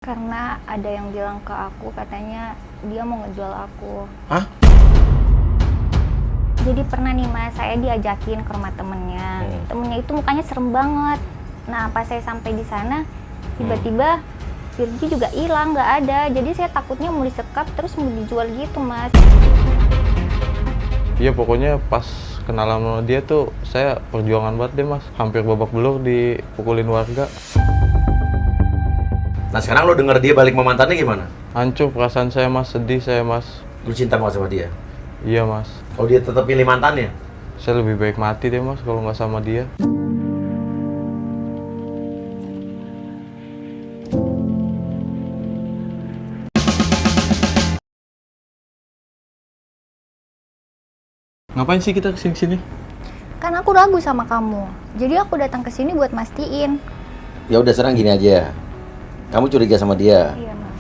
Karena ada yang bilang ke aku katanya dia mau ngejual aku. Hah? Jadi pernah nih mas, saya diajakin ke rumah temennya. Temennya itu mukanya serem banget. Nah pas saya sampai di sana, tiba-tiba Virgi juga hilang, nggak ada. Jadi saya takutnya mau disekap terus mau dijual gitu mas. Iya pokoknya pas kenalan sama dia tuh saya perjuangan banget deh mas. Hampir babak belur dipukulin warga. Nah sekarang lo denger dia balik sama mantannya gimana? Hancur perasaan saya mas, sedih saya mas. Lo cinta banget sama dia? Iya mas. Kalau dia tetap pilih mantannya? Saya lebih baik mati deh mas kalau nggak sama dia. Ngapain sih kita kesini-sini? Kan aku ragu sama kamu. Jadi aku datang ke sini buat mastiin. Ya udah sekarang gini aja. Kamu curiga sama dia. Iya mas.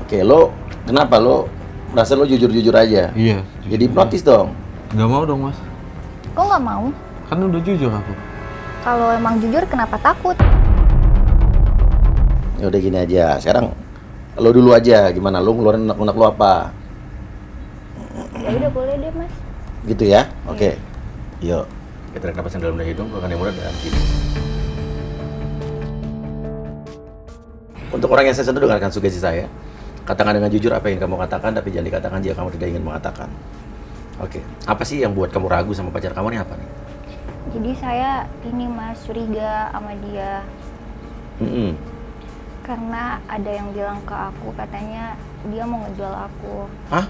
Oke, lo kenapa lo merasa lo jujur-jujur aja? Iya. Jadi hipnotis dong. Nggak mau dong mas. Kok nggak mau? Kan udah jujur aku. Kalau emang jujur kenapa takut? Ya udah gini aja. Sekarang lo dulu aja. Gimana lo ngeluarin unek-unek lo apa? Ya udah boleh deh mas. Gitu ya? Oke. Yuk. Kita tarik napas yang dalam dari hidung, keluarkan yang mudah dalam hidung. Untuk orang yang saya sentuh, dengarkan sugesti saya. Katakan dengan jujur apa yang kamu katakan, tapi jangan dikatakan jika kamu tidak ingin mengatakan. Oke. Apa sih yang buat kamu ragu sama pacar kamu nih apa nih? Jadi saya ini mas curiga sama dia. Karena ada yang bilang ke aku katanya dia mau ngejual aku. Hah?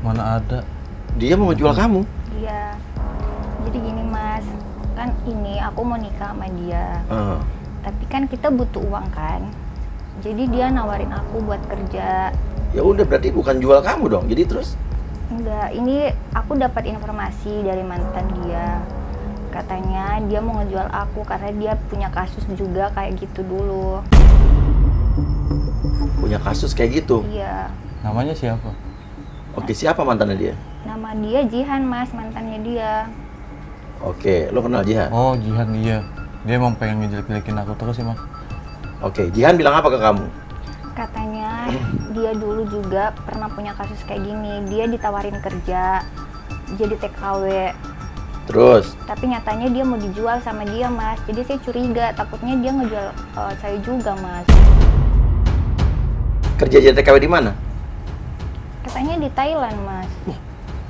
Mana ada? Dia mau ngejual kamu? Iya. Jadi gini mas, kan ini aku mau nikah sama dia. Tapi kan kita butuh uang kan. Jadi dia nawarin aku buat kerja. Ya udah berarti bukan jual kamu dong. Jadi terus? Enggak, ini aku dapat informasi dari mantan dia. Katanya dia mau ngejual aku karena dia punya kasus juga kayak gitu dulu. Punya kasus kayak gitu? Iya. Namanya siapa? Oke, siapa mantannya dia? Nama dia Jihan mas, mantannya dia. Oke, lo kenal Jihan? Oh Jihan iya. Dia emang pengen ngejelek-jelekin aku terus sih mas. Oke, Jihan bilang apa ke kamu? Katanya dia dulu juga pernah punya kasus kayak gini. Dia ditawarin kerja jadi TKW. Terus? Tapi nyatanya dia mau dijual sama dia mas. Jadi saya curiga, takutnya dia ngejual saya juga mas. Kerja jadi TKW di mana? Katanya di Thailand mas.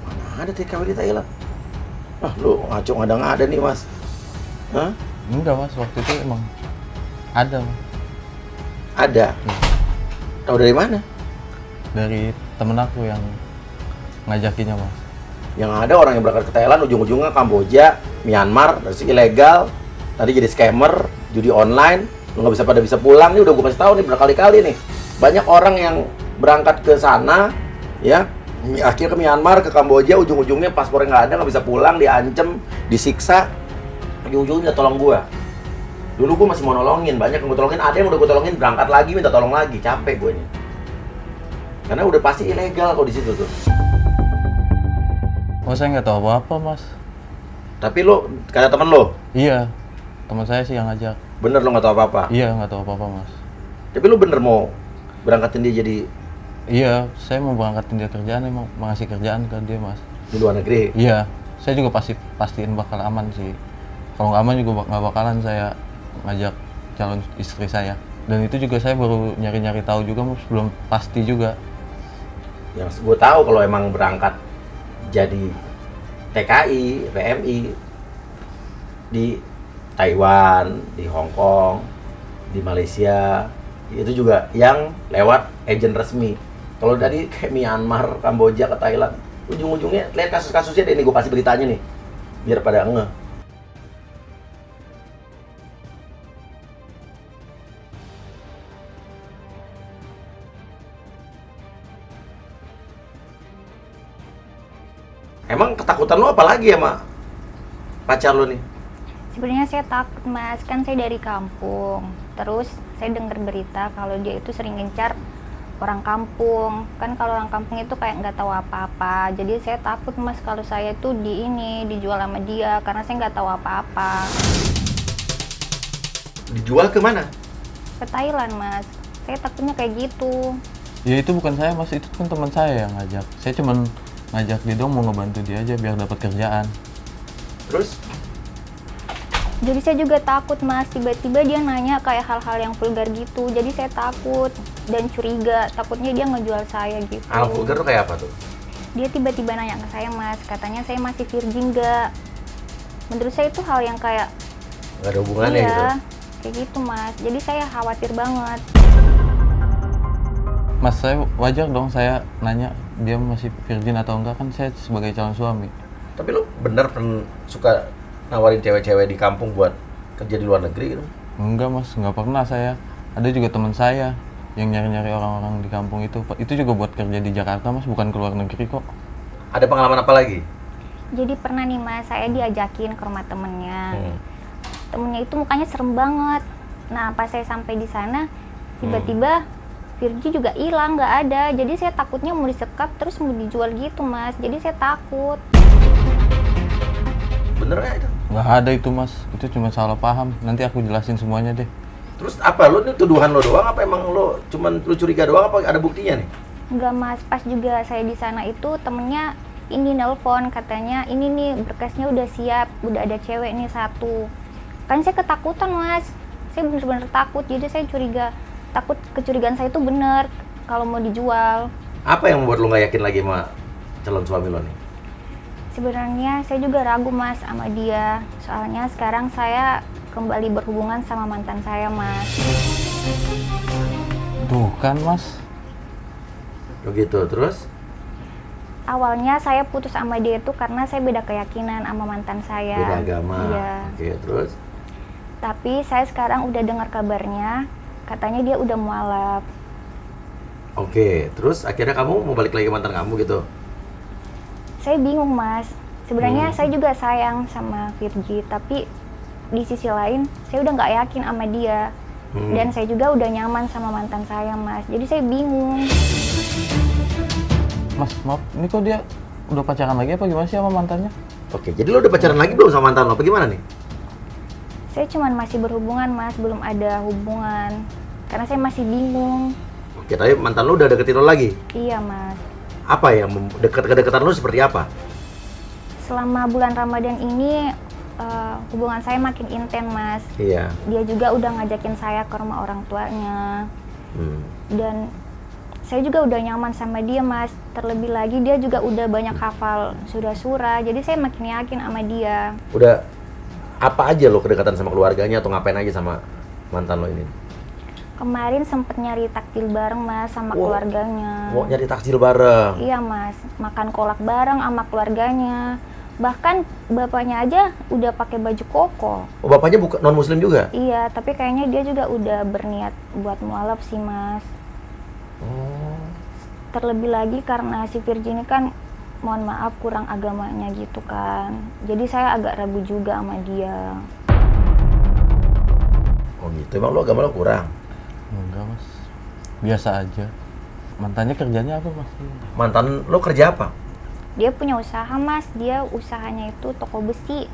Mana ada TKW di Thailand? Ah, lu ngaco ngada-ngada nih mas. Hah? Enggak mas, waktu itu emang ada mas. Ada? Tahu dari mana? Dari temen aku yang ngajakinnya mas. Yang ada orang yang berangkat ke Thailand ujung-ujungnya Kamboja, Myanmar, dari sini ilegal, tadi jadi scammer, judi online, lu nggak bisa pulang. Nih udah gue kasih tahu nih berkali-kali nih. Banyak orang yang berangkat ke sana, ya, akhirnya ke Myanmar, ke Kamboja, ujung-ujungnya paspornya nggak ada, nggak bisa pulang, diancem, disiksa, ujung-ujungnya tolong gue. Dulu gue masih mau nolongin, banyak yang gue tolongin, ada yang udah gue tolongin berangkat lagi minta tolong lagi, capek gue nih. Karena udah pasti ilegal kok di situ tuh. Oh saya nggak tahu apa-apa mas. Tapi lo, kata temen lo, Iya, teman saya sih yang ngajak. bener lo nggak tahu apa-apa. Iya nggak tahu apa-apa mas. Tapi lo bener mau berangkatin dia jadi Iya, saya mau berangkatin dia kerjaan, emang mau ngasih kerjaan ke dia mas. di luar negeri? Iya, saya juga pastiin bakal aman sih. Kalau nggak aman juga nggak bakalan saya ngajak calon istri saya. Dan itu juga saya baru nyari-nyari tahu juga mas, belum pasti juga. Yang gue tahu kalau emang berangkat jadi TKI, PMI di Taiwan, di Hong Kong, di Malaysia, itu juga yang lewat agen resmi. Kalau dari kayak Myanmar, Kamboja ke Thailand, ujung-ujungnya lihat kasus-kasusnya deh, ini gue kasih beritanya nih, biar pada ngeh. Emang ketakutan lo apa lagi sama pacar lo nih? Sebenarnya saya takut mas, kan saya dari kampung. Terus saya dengar berita kalau dia itu sering ngincar orang kampung. Kan kalau orang kampung itu kayak nggak tahu apa-apa. Jadi saya takut mas kalau saya tuh dijual sama dia karena saya nggak tahu apa-apa. dijual ke mana? Ke Thailand mas. Saya takutnya kayak gitu. Ya itu bukan saya mas, itu kan teman saya yang ngajak. Saya cuman ngajak dia dong, mau ngebantu dia aja biar dapat kerjaan. Terus? Jadi saya juga takut mas, tiba-tiba dia nanya kayak hal-hal yang vulgar gitu. Jadi saya takut dan curiga, takutnya dia ngejual saya gitu. Hal vulgar tuh kayak apa tuh? Dia tiba-tiba nanya ke saya mas, katanya saya masih virgin nggak? Menurut saya itu hal yang kayak Nggak ada hubungannya iya, gitu? kayak gitu mas. Jadi saya khawatir banget. Mas, saya wajar dong saya nanya dia masih virgin atau enggak, kan saya sebagai calon suami. Tapi lu bener suka nawarin cewek-cewek di kampung buat kerja di luar negeri gitu? Enggak mas, nggak pernah saya. Ada juga teman saya yang nyari-nyari orang-orang di kampung itu. Itu juga buat kerja di Jakarta mas, bukan ke luar negeri kok. Ada pengalaman apa lagi? Jadi pernah nih mas, saya diajakin ke rumah temennya. Temennya itu mukanya serem banget. Nah pas saya sampai di sana, tiba-tiba Virgi juga hilang, nggak ada. Jadi saya takutnya mau disekap terus mau dijual gitu mas. Jadi saya takut. Bener nggak itu? Nggak ada itu mas, itu cuma salah paham. Nanti aku jelasin semuanya deh. Terus apa? Lu ini tuduhan lo doang apa emang lo cuman lu curiga doang apa ada buktinya nih? Nggak mas, pas juga saya di sana itu temennya ini nelpon katanya ini nih berkasnya udah siap, udah ada cewek nih satu. Kan saya ketakutan mas, saya bener-bener takut. Jadi saya curiga, takut kecurigaan saya itu bener kalau mau dijual. Apa yang membuat lo nggak yakin lagi sama calon suami lo nih? Sebenarnya saya juga ragu mas sama dia. Soalnya sekarang saya kembali berhubungan sama mantan saya mas. Tuh kan mas. Begitu, terus? Awalnya saya putus sama dia itu karena saya beda keyakinan sama mantan saya. Beda agama. Iya. Oke, terus? Tapi saya sekarang udah dengar kabarnya, katanya dia udah mualaf. Oke, terus akhirnya kamu mau balik lagi ke mantan kamu gitu? Saya bingung mas. Sebenarnya saya juga sayang sama Virgi, tapi di sisi lain saya udah nggak yakin sama dia. Dan saya juga udah nyaman sama mantan saya mas. Jadi saya bingung. Mas, maaf, ini kok dia udah pacaran lagi apa gimana sih sama mantannya? Oke, jadi lo udah pacaran lagi belum sama mantan lo? Apa gimana nih? Saya cuman masih berhubungan mas, belum ada hubungan. Karena saya masih bingung. Oke, tapi mantan lo udah deketin lo lagi? Iya mas. Apa yang kedekatan lo seperti apa? Selama bulan Ramadan ini hubungan saya makin intens mas. Iya. Dia juga udah ngajakin saya ke rumah orang tuanya. Dan saya juga udah nyaman sama dia mas. Terlebih lagi dia juga udah banyak hafal surah-surah. Jadi saya makin yakin sama dia. Udah apa aja lo kedekatan sama keluarganya atau ngapain aja sama mantan lo ini? Kemarin sempet nyari takjil bareng mas sama keluarganya. Mau nyari takjil bareng? Iya mas, makan kolak bareng sama keluarganya. Bahkan bapaknya aja udah pakai baju koko. Oh, bapaknya bukan non muslim juga? Iya, tapi kayaknya dia juga udah berniat buat mualaf sih mas. Terlebih lagi karena si Virgi ini kan mohon maaf kurang agamanya gitu kan. Jadi saya agak ragu juga sama dia. Oh gitu, emang lo agama lo kurang? Enggak mas, biasa aja. Mantannya kerjanya apa mas? Mantan lo kerja apa? Dia punya usaha mas, dia usahanya itu toko besi.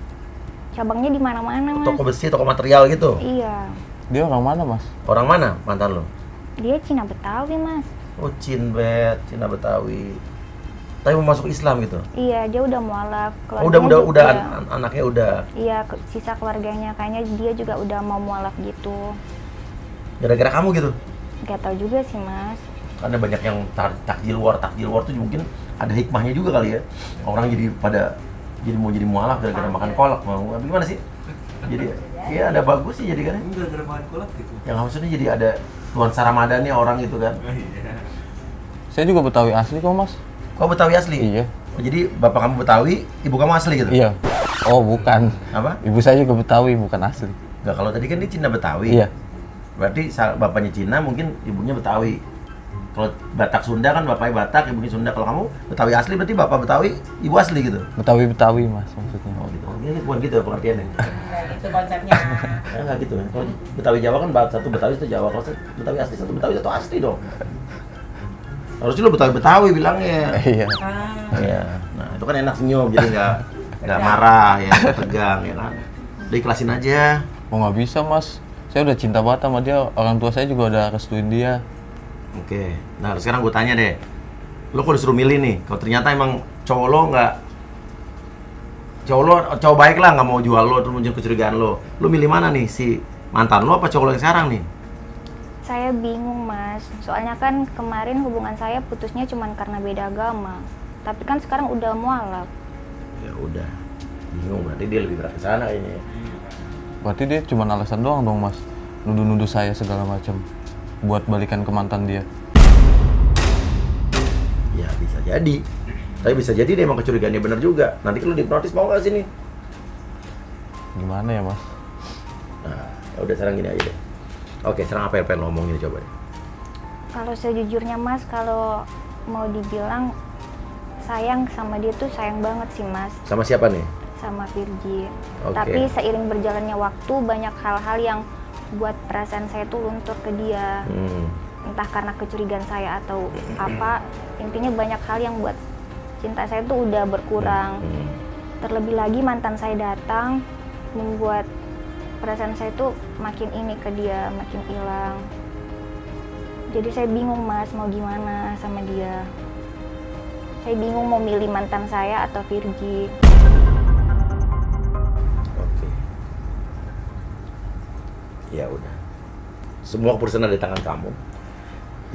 Cabangnya di mana-mana mas. Toko besi, toko material gitu? Iya. Dia orang mana mas? Orang mana mantan lo? Dia Cina Betawi mas. Oh, Cina Betawi. Tapi mau masuk Islam gitu? Iya, dia udah mualaf. Oh, udah anaknya udah. Iya, sisa keluarganya kayaknya dia juga udah mau mualaf gitu. Gara-gara kamu gitu? Gak tau juga sih mas. Karena banyak yang takjil war tuh mungkin ada hikmahnya juga kali ya. Orang jadi mau jadi mualaf gara-gara makan kolak mau. Gimana sih? Jadi ya ada bagus sih jadi kan. Gara-gara makan kolak gitu. Yang maksudnya jadi ada nuansa Ramadannya orang gitu kan. Saya juga Betawi asli kok mas. Kau Betawi asli? Iya. Oh, jadi bapak kamu Betawi, ibu kamu asli gitu? Iya. Oh bukan. Apa? Ibu saya juga Betawi, bukan asli. Enggak, kalau tadi kan dia Cina Betawi. Iya. Berarti bapaknya Cina, mungkin ibunya Betawi. Kalau Batak Sunda kan bapaknya Batak, ibunya Sunda. Kalau kamu Betawi asli berarti bapak Betawi, ibu asli gitu? Betawi mas maksudnya. Oh gitu. Ini bukan gitu ya pengertiannya? Itu konsepnya. Enggak gitu kan. Kalau Betawi Jawa kan satu Betawi satu Jawa. Kalau Betawi asli satu Betawi satu asli dong. Harusnya lo Betawi bilangnya. Iya. Iya. Nah, itu kan enak senyum jadi nggak marah ya, nggak tegang ya kan. Udah ikhlasin aja. Oh nggak bisa mas. Saya udah cinta banget sama dia, orang tua saya juga udah restuin dia. Oke, nah sekarang gue tanya deh, lo kalau disuruh milih nih, kalau ternyata emang cowok lo cowok baik lah, nggak mau jual lo, terus muncul kecurigaan lo milih mana nih, si mantan lo apa cowok lo yang sekarang nih? Saya bingung mas, soalnya kan kemarin hubungan saya putusnya cuma karena beda agama. Tapi kan sekarang udah mualaf. Ya udah, bingung berarti dia lebih berat ke sana kayaknya. Berarti dia cuma alasan doang dong mas, nuduh-nuduh saya segala macam buat balikan ke mantan dia. Ya bisa jadi, tapi bisa jadi dia emang kecurigaannya bener juga. Nanti kalau dihipnotis mau nggak sini? Gimana ya mas? Nah, ya udah sekarang gini aja deh. Oke, sekarang apa yang pengen lo omongin coba deh? Kalau sejujurnya mas, kalau mau dibilang sayang sama dia tuh sayang banget sih mas, Sama siapa nih? sama Virgi. Oke. Tapi seiring berjalannya waktu banyak hal-hal yang buat perasaan saya tuh luntur ke dia. Entah karena kecurigaan saya atau apa, intinya banyak hal yang buat cinta saya tuh udah berkurang. Terlebih lagi mantan saya datang membuat perasaan saya tuh makin ini ke dia, makin hilang. Jadi saya bingung mas, mau gimana sama dia. Saya bingung mau milih mantan saya atau Virgi. Oke. Ya udah. Semua keputusan ada di tangan kamu.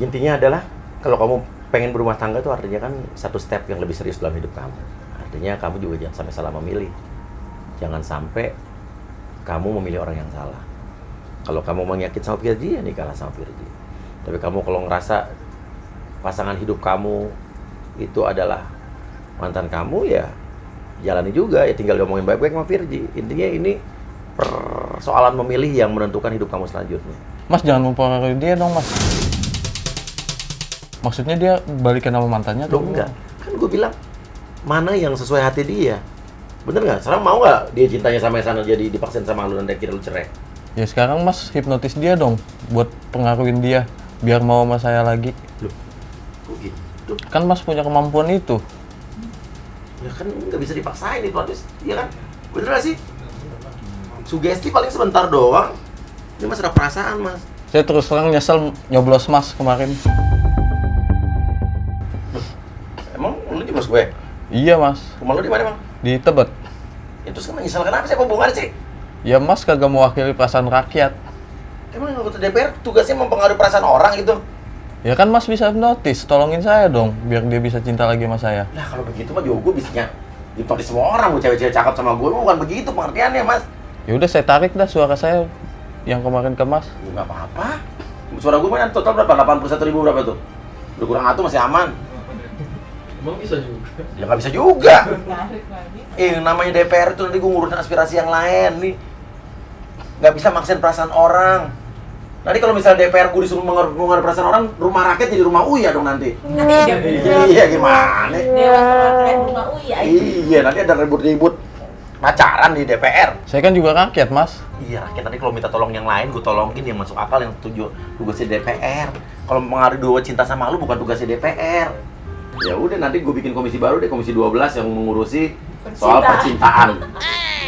Intinya adalah kalau kamu pengen berumah tangga itu artinya kan satu step yang lebih serius dalam hidup kamu. Artinya kamu juga jangan sampai salah memilih. Jangan sampai kamu memilih orang yang salah. Kalau kamu mau yakin sama Virgi, ya nikahlah sama Virgi. Tapi kamu kalau ngerasa pasangan hidup kamu itu adalah mantan kamu, ya jalani juga, ya tinggal diomongin baik-baik sama Virgi. Intinya ini persoalan memilih yang menentukan hidup kamu selanjutnya. Mas jangan mempengaruhi dia dong mas. Maksudnya dia balikan sama mantannya Loh enggak, kan gue bilang mana yang sesuai hati dia. Bener nggak? Sekarang mau nggak dia cintanya sama yang sana jadi dipaksain sama lu dan dia kira lu cerai? Ya sekarang mas hipnotis dia dong, buat pengaruhin dia, biar mau sama saya lagi. Loh, kok gitu? Kan mas punya kemampuan itu. Ya kan nggak bisa dipaksain hipnotis, iya kan? Bener nggak sih? Sugesti paling sebentar doang. Ini mas ada perasaan mas. Saya terus terang nyesel nyoblos mas kemarin. Emang lu jeblos gue? Iya mas, Rumah lu di mana emang? di Tebet. Ya terus kan menyesal kenapa sih? Apa hubungannya sih? Ya mas kagak mewakili perasaan rakyat. Emang anggota DPR tugasnya mempengaruhi perasaan orang gitu? Ya kan mas bisa hipnotis, tolongin saya dong, biar dia bisa cinta lagi sama saya. Lah kalau begitu mah juga gue bisanya hipnotis semua orang. Gue cewek-cewek cakep sama gue, bukan begitu pengertiannya mas. Ya udah saya tarik dah suara saya yang kemarin ke mas. Ya nggak apa-apa. Suara gue mana total berapa? 81.000 berapa tuh? Udah kurang satu masih aman. Emang bisa juga? Ya nggak bisa juga. Namanya DPR itu nanti gue ngurusin aspirasi yang lain nih. Nggak bisa maksain perasaan orang. Nanti kalau misalnya DPR gue disuruh mengatur perasaan orang, rumah rakyat jadi rumah Uya dong nanti. Iya gimana? Dewan Perwakilan Rumah Uya. Iya nanti ada ribut-ribut pacaran di DPR. Saya kan juga rakyat mas. Iya rakyat, nanti kalau minta tolong yang lain, gue tolongin yang masuk akal, yang tugasnya DPR. Kalau mengaruhi dua cinta sama lu bukan tugasnya DPR. Ya udah nanti gue bikin komisi baru deh, komisi 12 yang mengurusi soal percintaan.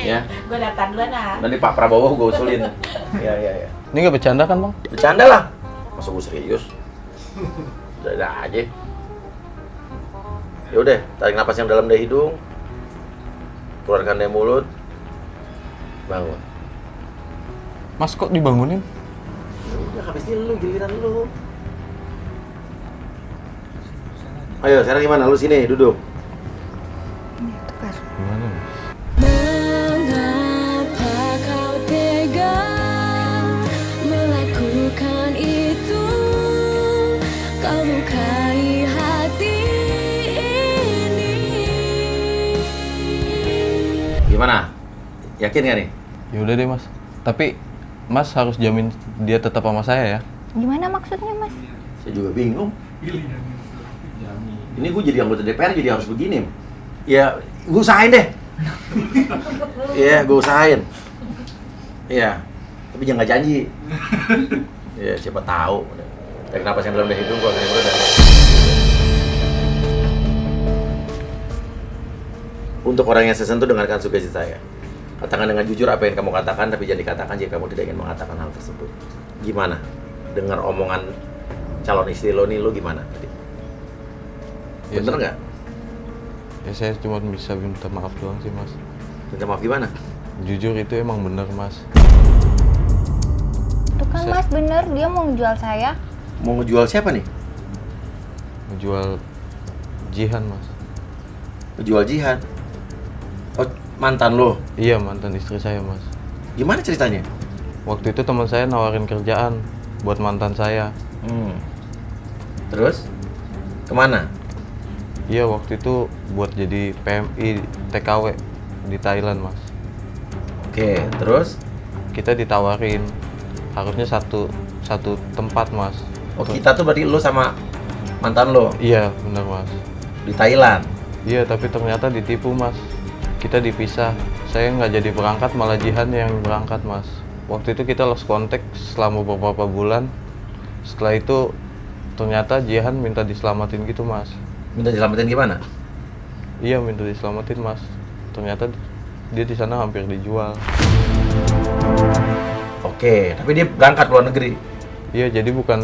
Ya. Gue daftar dulu nah. Nanti Pak Prabowo gue usulin. Iya. Ini nggak bercanda kan bang? Bercanda lah. Masa gue serius? Udah aja. Ya udah, tarik napas yang dalam dari hidung. Keluarkan dari mulut. Bangun. Mas kok dibangunin? Ya udah, habis ini lu giliran lu. Ayo, sekarang gimana? Lu sini, duduk. Gimana mas? Mengapa kau tega melakukan itu? Kau lukai hati ini. Gimana? Yakin gak nih? Ya udah deh mas. Tapi mas harus jamin dia tetap sama saya ya. Gimana maksudnya mas? Saya juga bingung. Ini gue jadi anggota DPR jadi harus begini. Ya, gue usahain deh. Iya, gue usahain. Iya, tapi jangan nggak janji. Iya, siapa tahu. Tarik napas yang dalam dari hidung, keluar dari mulut. Untuk orang yang saya sentuh, dengarkan sugesti saya. Katakan dengan jujur apa yang kamu katakan, tapi jangan dikatakan jika kamu tidak ingin mengatakan hal tersebut. Gimana? Dengar omongan calon istri lo nih, lo gimana tadi? Ya, Bener nggak? Ya saya cuma bisa minta maaf doang sih mas. Minta maaf gimana? Jujur itu emang bener mas. Tuh kan Mas bener, dia mau ngejual saya. Mau ngejual siapa nih? Ngejual Jihan mas. Ngejual Jihan. Oh, mantan lo. Iya mantan istri saya mas. Gimana ceritanya? Waktu itu teman saya nawarin kerjaan buat mantan saya. Terus? Kemana? Iya waktu itu buat jadi PMI TKW di Thailand mas. Oke, terus? Kita ditawarin harusnya satu tempat mas. Oh, kita tuh berarti lo sama mantan lo Iya bener mas. di Thailand. Iya tapi ternyata ditipu mas. Kita dipisah. Saya nggak jadi berangkat, malah Jihan yang berangkat mas. Waktu itu kita lost contact selama beberapa bulan. Setelah itu ternyata Jihan minta diselamatin gitu mas. Minta diselamatin gimana? Iya minta diselamatin mas. Ternyata dia di sana hampir dijual. Oke, tapi dia berangkat ke luar negeri. Iya jadi bukan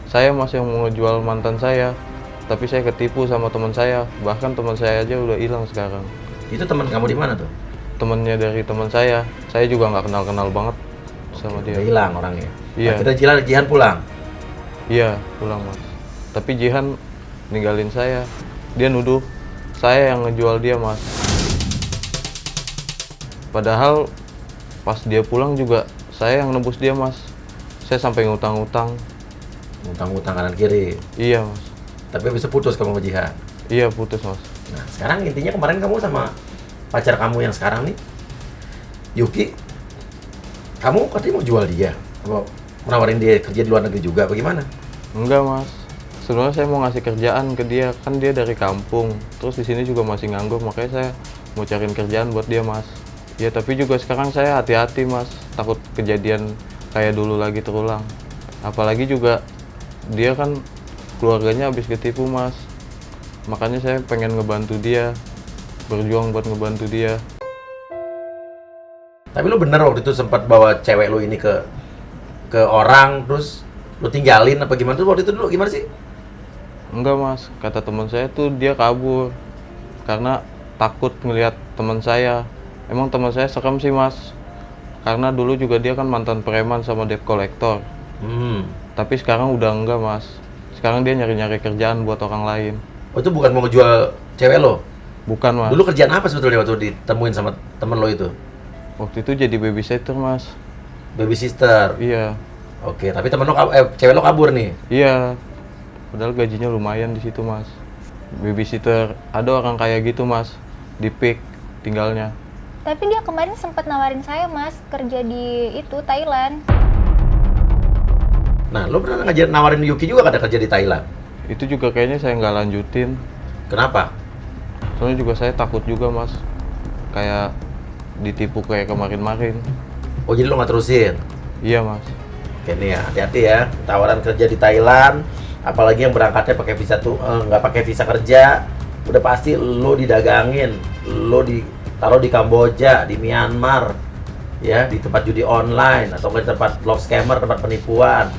saya mas yang mau ngejual mantan saya, tapi saya ketipu sama teman saya. Bahkan teman saya aja udah hilang sekarang. Itu teman kamu di mana tuh? Temennya dari teman saya juga nggak kenal banget sama Udah dia. hilang orangnya. Iya. Akhirnya Jihan pulang. Iya pulang mas. Tapi Jihan ninggalin saya. Dia nuduh saya yang ngejual dia mas. Padahal pas dia pulang juga saya yang nebus dia mas. Saya sampai ngutang-ngutang. Ngutang-ngutang kanan kiri. Iya mas. Tapi bisa putus kamu sama Jihan. Iya putus mas. Nah, sekarang intinya kemarin kamu sama pacar kamu yang sekarang nih, Yuki, kamu katanya mau jual dia? Apa menawarin dia kerja di luar negeri juga, bagaimana? Enggak mas. Sebenarnya saya mau ngasih kerjaan ke dia, kan dia dari kampung. Terus di sini juga masih nganggur, makanya saya mau cariin kerjaan buat dia mas. Ya tapi juga sekarang saya hati-hati mas, takut kejadian kayak dulu lagi terulang. Apalagi juga dia kan keluarganya habis ketipu mas. Makanya saya pengen ngebantu dia, berjuang buat ngebantu dia. Tapi lu bener waktu itu sempat bawa cewek lu ini ke orang, terus lu tinggalin apa gimana tuh waktu itu dulu gimana sih? Enggak mas, kata teman saya tuh dia kabur karena takut ngelihat teman saya. Emang teman saya serem sih mas, karena dulu juga dia kan mantan preman sama debt collector. Tapi sekarang udah enggak mas, sekarang dia nyari-nyari kerjaan buat orang lain. Oh, itu bukan mau ngejual cewek lo? Bukan mas. Dulu kerjaan apa sebetulnya waktu ditemuin sama temen lo itu? Waktu itu jadi babysitter mas. Baby sister. Iya. Oke, tapi temen lo cewek lo kabur nih. Iya. Padahal gajinya lumayan di situ mas. Babysitter, ada orang kayak gitu mas, di PIK tinggalnya. Tapi dia kemarin sempat nawarin saya Mas kerja di itu Thailand. Nah, lo pernah nawarin Yuki juga ada kerja di Thailand? Itu juga kayaknya saya nggak lanjutin. Kenapa? Soalnya juga saya takut juga mas, kayak ditipu kayak kemarin-marin. Oh, jadi lo nggak terusin? Iya mas. Oke nih ya, hati-hati ya. Tawaran kerja di Thailand, apalagi yang berangkatnya pakai visa tuh nggak pakai visa kerja, udah pasti lo didagangin, lo ditaruh di Kamboja, di Myanmar, ya di tempat judi online atau di tempat love scammer, tempat penipuan.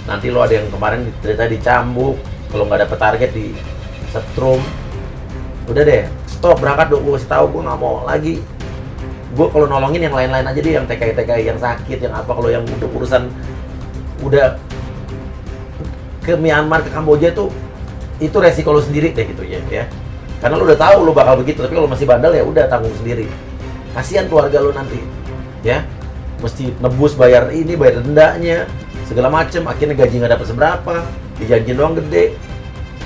Nanti lo ada yang kemarin cerita dicambuk, kalau nggak dapet target di setrum. Udah deh, stop, berangkat dong, gue kasih tahu, gue nggak mau lagi. Gue kalau nolongin yang lain-lain aja deh, yang TKI yang sakit, yang apa. Kalau yang untuk urusan udah ke Myanmar, ke Kamboja tuh itu resiko lo sendiri deh gitu ya. Karena lo udah tahu lo bakal begitu, tapi kalau masih bandel ya udah tanggung sendiri. Kasihan keluarga lo nanti, ya. Mesti nebus bayar ini, bayar dendanya, segala macem. Akhirnya gaji nggak dapat seberapa, dijanjiin doang gede.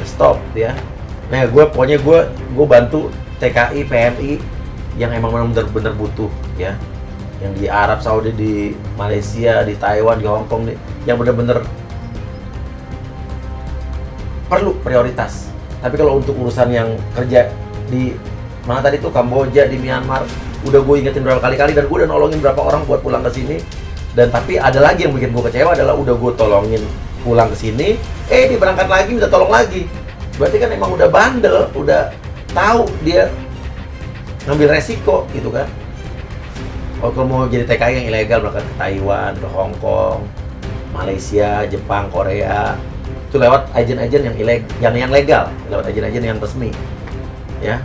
Stop ya. Nah, pokoknya gue bantu TKI, PMI yang emang bener-bener butuh ya. Yang di Arab Saudi, di Malaysia, di Taiwan, di Hong Kong, yang bener-bener perlu prioritas. Tapi kalau untuk urusan yang kerja di mana tadi tuh, Kamboja, di Myanmar, udah gue ingetin berapa kali-kali dan gue udah nolongin berapa orang buat pulang ke sini. Dan tapi ada lagi yang bikin gue kecewa adalah udah gue tolongin pulang ke sini, dia berangkat lagi, minta tolong lagi. Berarti kan emang udah bandel, udah tahu dia ngambil resiko gitu kan. Oh, kalau mau jadi TKI yang ilegal berangkat ke Taiwan, ke Hong Kong, Malaysia, Jepang, Korea, itu lewat agen-agen yang legal, lewat agen-agen yang resmi, ya.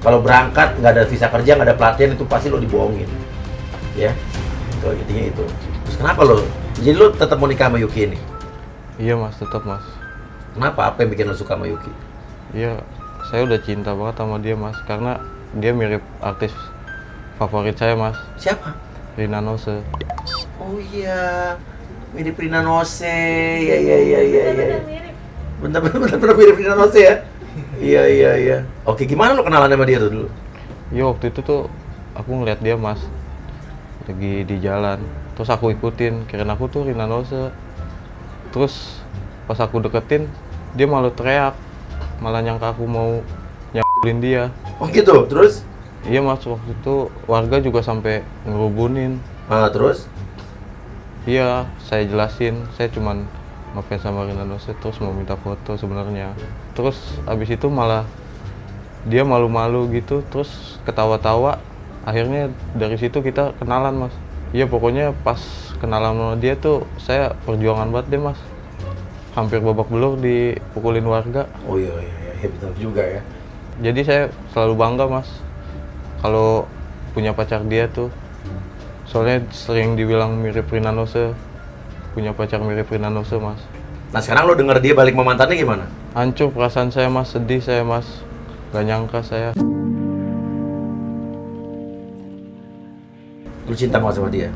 Kalau berangkat nggak ada visa kerja, nggak ada pelatihan, itu pasti lo dibohongin, ya. Itu intinya itu. Terus kenapa lo? Jadi lo tetap mau nikah sama Yuki ini? Iya mas, tetap mas. Kenapa? Apa yang bikin lo suka sama Yuki? Iya, saya udah cinta banget sama dia mas, karena dia mirip artis favorit saya mas, Siapa? Rina Nose. Oh iya, mirip Rina Nose. Iya. Bener-bener mirip Rina Nose ya? Iya. Oke, gimana lo kenalan sama dia tuh dulu? Iya waktu itu tuh aku ngeliat dia mas, lagi di jalan. Terus aku ikutin, kirain aku tuh Rina Nose. Terus pas aku deketin, dia malah teriak, malah nyangka aku mau nyabulin dia. Oh gitu, terus? Iya mas, waktu itu warga juga sampai ngerubunin. Terus? Iya, saya jelasin, saya cuman ngefans sama Rina Nose, terus mau minta foto sebenarnya. Terus abis itu malah dia malu-malu gitu, terus ketawa-tawa. Akhirnya dari situ kita kenalan mas. Iya pokoknya pas kenalan sama dia tuh saya perjuangan banget deh mas. Hampir babak belur dipukulin warga. Oh iya, betul juga ya. Jadi saya selalu bangga mas kalau punya pacar dia tuh. Soalnya sering dibilang mirip Rina Nose, punya pacar mirip Rina Nose mas. Nah sekarang lo denger dia balik sama mantannya gimana? Hancur perasaan saya mas, sedih saya mas. Gak nyangka saya. Lo cinta banget sama dia?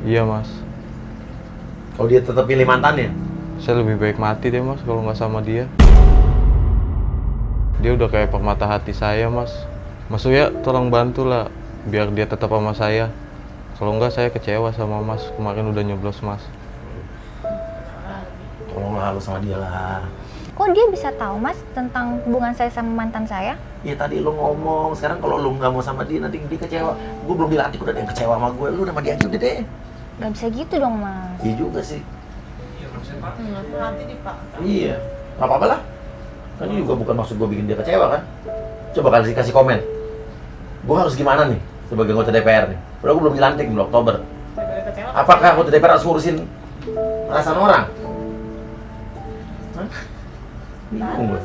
Iya mas. Kalau dia tetap pilih mantannya? Saya lebih baik mati deh mas kalau nggak sama dia. Dia udah kayak permata hati saya mas. Mas Uya tolong bantulah biar dia tetap sama saya. Kalau enggak saya kecewa sama mas, kemarin udah nyoblos mas. Tolonglah lo sama dia lah. Kok dia bisa tahu mas tentang hubungan saya sama mantan saya? Ya tadi lo ngomong, sekarang kalau lo nggak mau sama dia nanti dia kecewa. Gue belum dilantik udah ada yang kecewa sama gue, lo sama dia aja udah deh. Gak bisa gitu dong mas. Iya juga sih. Nanti dipaksa. Iya, nggak apa-apa lah. Kan ini juga bukan maksud gue bikin dia kecewa kan. Coba kasih komen. Gue harus gimana nih sebagai anggota DPR nih? Udah gue belum dilantik bulan Oktober. Apakah anggota DPR harus ngurusin perasaan orang? Hah? Bingung gue.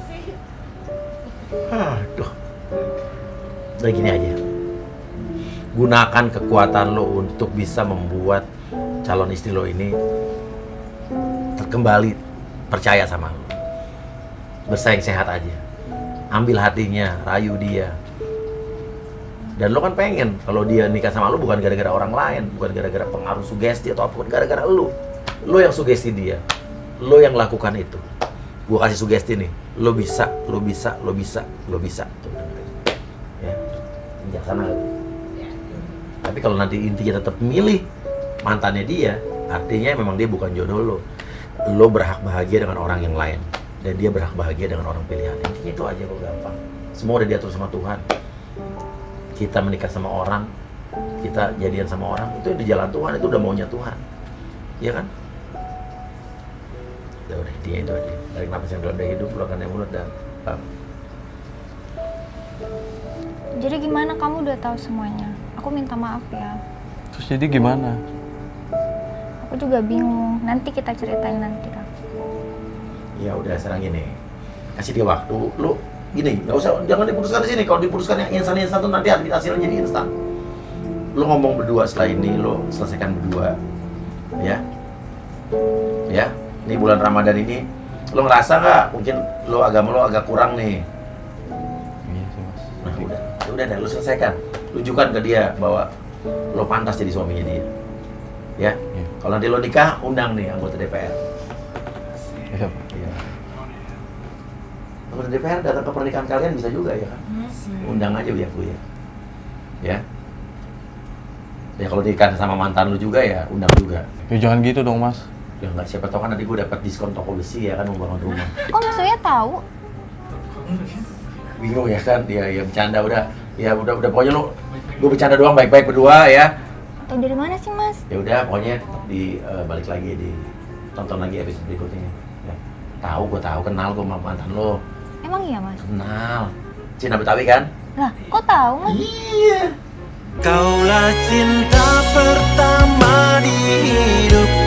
Aduh. Udah gini aja. Gunakan kekuatan lo untuk bisa membuat calon istri lo ini kembali percaya sama lo. Bersaing sehat aja. Ambil hatinya, rayu dia. Dan lo kan pengen kalau dia nikah sama lo bukan gara-gara orang lain, bukan gara-gara pengaruh sugesti atau apapun, gara-gara lo. Lo yang sugesti dia. Lo yang lakukan itu. Gua kasih sugesti nih. Lo bisa. Tuh dengerin. Ya. Bijaksana. Tapi kalau nanti intinya tetap milih mantannya dia, artinya memang dia bukan jodoh lo. Lo berhak bahagia dengan orang yang lain. Dan dia berhak bahagia dengan orang pilihan. Intinya itu aja kok, gampang. Semua udah diatur sama Tuhan. Kita menikah sama orang, kita jadian sama orang, itu di jalan Tuhan, itu udah maunya Tuhan. Iya kan? Udah, dia itu aja. Tarik napas yang dalam dari hidup, keluarkan dari mulut dan Jadi gimana kamu udah tahu semuanya? Aku minta maaf ya. Terus jadi gimana? Aku juga bingung. Nanti kita ceritain nanti Kak. ya udah sekarang gini. Kasih dia waktu, lu gini, nggak usah, jangan diputuskan di sini. Kalau diputuskan yang instan tuh nanti hasilnya jadi instan. Lu ngomong berdua setelah ini, lu selesaikan berdua. Ya. Ini bulan Ramadan ini, lu ngerasa nggak mungkin lu agama lu agak kurang nih? Iya sih mas. Nah udah deh, lu selesaikan. Tunjukkan ke dia bahwa lu pantas jadi suaminya dia. Ya. Iya. Kalau nanti lu nikah, undang nih anggota DPR. Iya. Iya. Anggota DPR datang ke pernikahan kalian bisa juga ya kan? Undang aja biar gue ya. Ya. Ya kalau nikah sama mantan lu juga ya undang juga. Ya jangan gitu dong mas. Ya nggak, siapa tahu kan nanti gue dapat diskon toko besi ya kan membangun rumah. Kok maksudnya tahu? Bingung ya kan? Ya bercanda udah. Ya udah pokoknya lu gue bercanda doang baik-baik berdua ya. Tahu dari mana sih mas? Ya udah pokoknya balik lagi tonton lagi episode berikutnya. Ya. Gue tahu kenal gue sama mantan lo. Emang iya mas? Kenal. Cina Betawi kan? Lah, kok tahu mas? Iya. Kaulah cinta pertama di hidupku.